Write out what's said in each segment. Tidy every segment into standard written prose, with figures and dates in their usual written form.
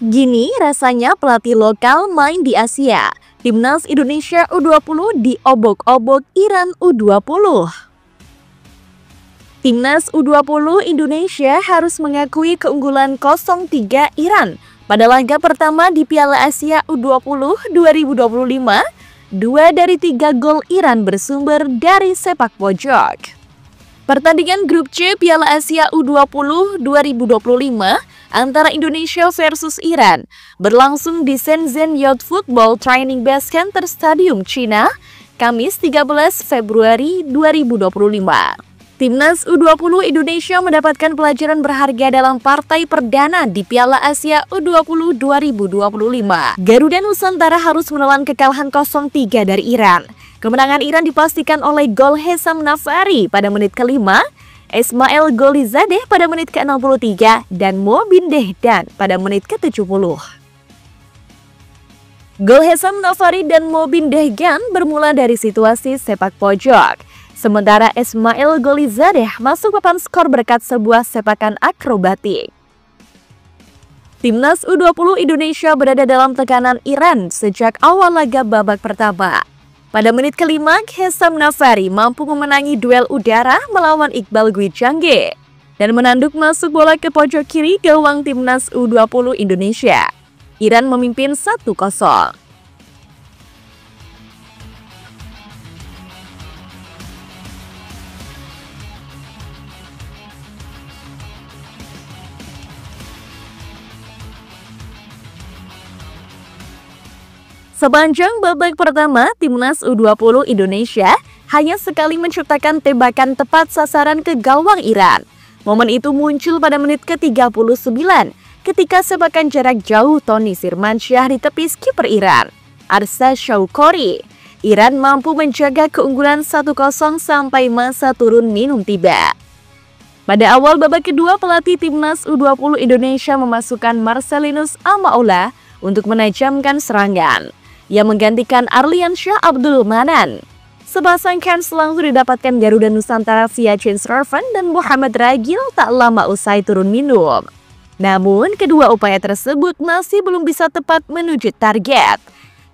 Gini rasanya pelatih lokal main di Asia. Timnas Indonesia U20 diobok-obok Iran U20. Timnas U20 Indonesia harus mengakui keunggulan 0-3 Iran pada laga pertama di Piala Asia U20 2025. 2 dari 3 gol Iran bersumber dari sepak pojok. Pertandingan grup C Piala Asia U20 2025 antara Indonesia versus Iran berlangsung di Shenzhen Youth Football Training Base Center Stadium, China, Kamis 13 Februari 2025. Timnas U20 Indonesia mendapatkan pelajaran berharga dalam partai perdana di Piala Asia U20 2025. Garuda Nusantara harus menelan kekalahan 0-3 dari Iran. Kemenangan Iran dipastikan oleh gol Hesam Nafari pada menit ke-5, Ismail Golizadeh pada menit ke-63, dan Mobin Dehdan pada menit ke-70. Gol Hesam Nafari dan Mobin Dehdan bermula dari situasi sepak pojok. Sementara Ismail Golizadeh masuk papan skor berkat sebuah sepakan akrobatik. Timnas U20 Indonesia berada dalam tekanan Iran sejak awal laga babak pertama. Pada menit ke-5, Hesam Nafari mampu memenangi duel udara melawan Iqbal Gwijangge dan menanduk masuk bola ke pojok kiri gawang Timnas U20 Indonesia. Iran memimpin 1-0. Sepanjang babak pertama, Timnas U20 Indonesia hanya sekali menciptakan tembakan tepat sasaran ke gawang Iran. Momen itu muncul pada menit ke-39 ketika sepakan jarak jauh Tony Sirmansyah ditepis kiper Iran, Arsa Shawkori. Iran mampu menjaga keunggulan 1-0 sampai masa turun minum tiba. Pada awal babak kedua, pelatih Timnas U20 Indonesia memasukkan Marcelinus Amaola untuk menajamkan serangan. Yang menggantikan Arliansyah Abdul Manan. Sepasang kans langsung didapatkan Garuda Nusantara via James Raven dan Muhammad Ragil tak lama usai turun minum. Namun, kedua upaya tersebut masih belum bisa tepat menuju target.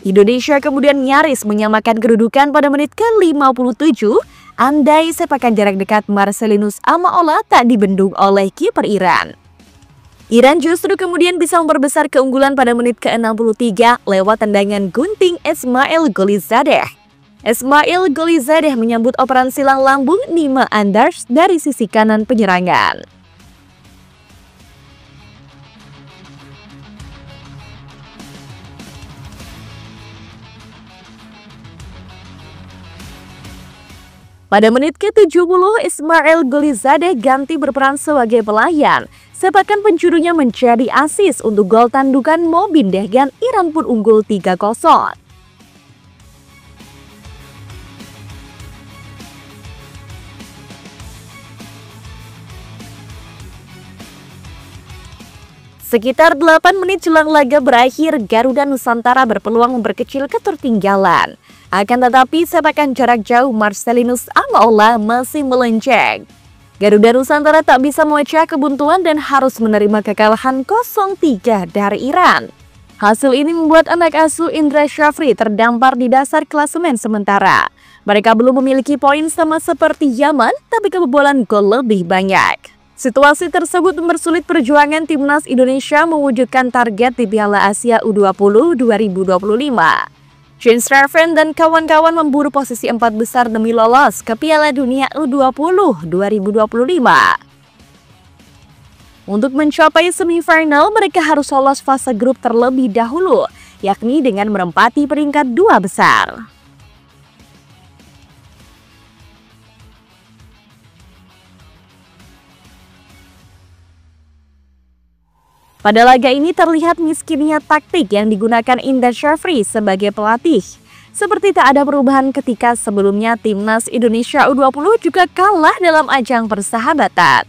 Indonesia kemudian nyaris menyamakan kedudukan pada menit ke-57, andai sepakan jarak dekat Marcelinus Amaola tak dibendung oleh kiper Iran. Iran justru kemudian bisa memperbesar keunggulan pada menit ke-63 lewat tendangan gunting Ismail Golizadeh. Ismail Golizadeh menyambut operan silang lambung Nima Andars dari sisi kanan penyerangan. Pada menit ke-70, Ismail Golizadeh ganti berperan sebagai pelayan. Sepakan penjurunya menjadi asis untuk gol tandukan Mobin Dehdan. Iran pun unggul 3-0. Sekitar 8 menit jelang laga berakhir, Garuda Nusantara berpeluang memperkecil ketertinggalan. Akan tetapi sepakan jarak jauh Marcelinus Amaola masih melenceng. Garuda Nusantara tak bisa memecah kebuntuan dan harus menerima kekalahan 0-3 dari Iran. Hasil ini membuat anak asuh Indra Syafri terdampar di dasar klasemen sementara. Mereka belum memiliki poin sama seperti Yaman, tapi kebobolan gol lebih banyak. Situasi tersebut mempersulit perjuangan Timnas Indonesia mewujudkan target di Piala Asia U20 2025. James Raven dan kawan-kawan memburu posisi 4 besar demi lolos ke Piala Dunia U20 2025. Untuk mencapai semifinal, mereka harus lolos fase grup terlebih dahulu, yakni dengan menempati peringkat 2 besar. Pada laga ini terlihat miskinnya taktik yang digunakan Indra Syafri sebagai pelatih. Seperti tak ada perubahan ketika sebelumnya Timnas Indonesia U20 juga kalah dalam ajang persahabatan.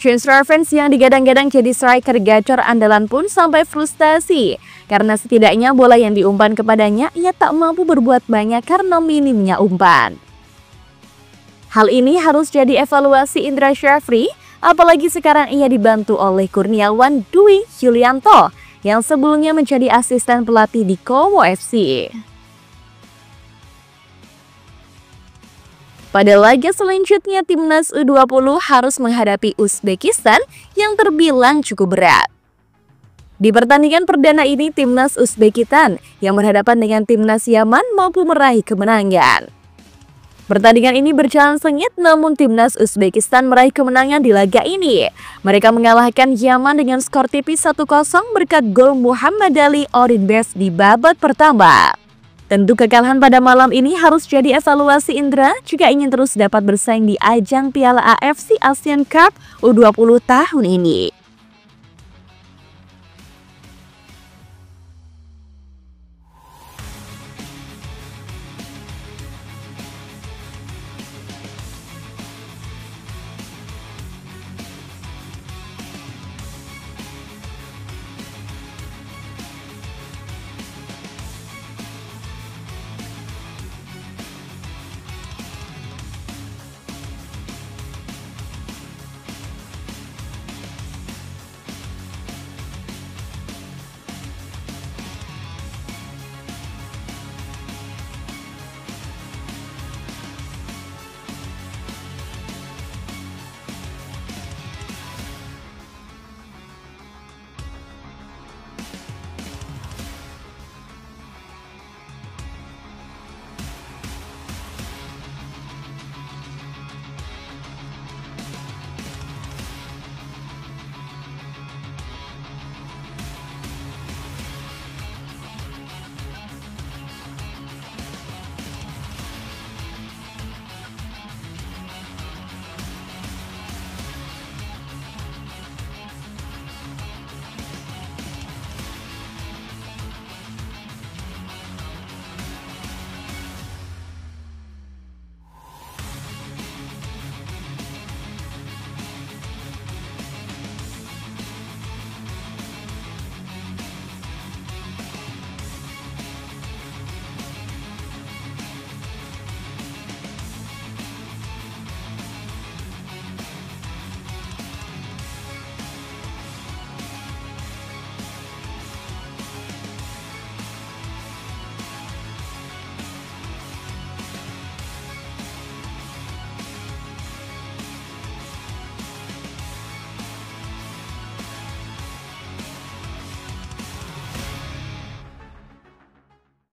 James Raven yang digadang-gadang jadi striker gacor andalan pun sampai frustasi karena setidaknya bola yang diumpan kepadanya ia tak mampu berbuat banyak karena minimnya umpan. Hal ini harus jadi evaluasi Indra Syafri, apalagi sekarang ia dibantu oleh Kurniawan Dwi Yulianto yang sebelumnya menjadi asisten pelatih di Como FC. Pada laga selanjutnya, Timnas U20 harus menghadapi Uzbekistan yang terbilang cukup berat. Di pertandingan perdana ini, Timnas Uzbekistan yang berhadapan dengan Timnas Yaman mampu meraih kemenangan. Pertandingan ini berjalan sengit, namun Timnas Uzbekistan meraih kemenangan di laga ini. Mereka mengalahkan Yaman dengan skor tipis 1-0 berkat gol Muhammad Ali Orinbes di babak pertama. Tentu kekalahan pada malam ini harus jadi evaluasi Indra jika ingin terus dapat bersaing di ajang Piala AFC Asian Cup U20 tahun ini.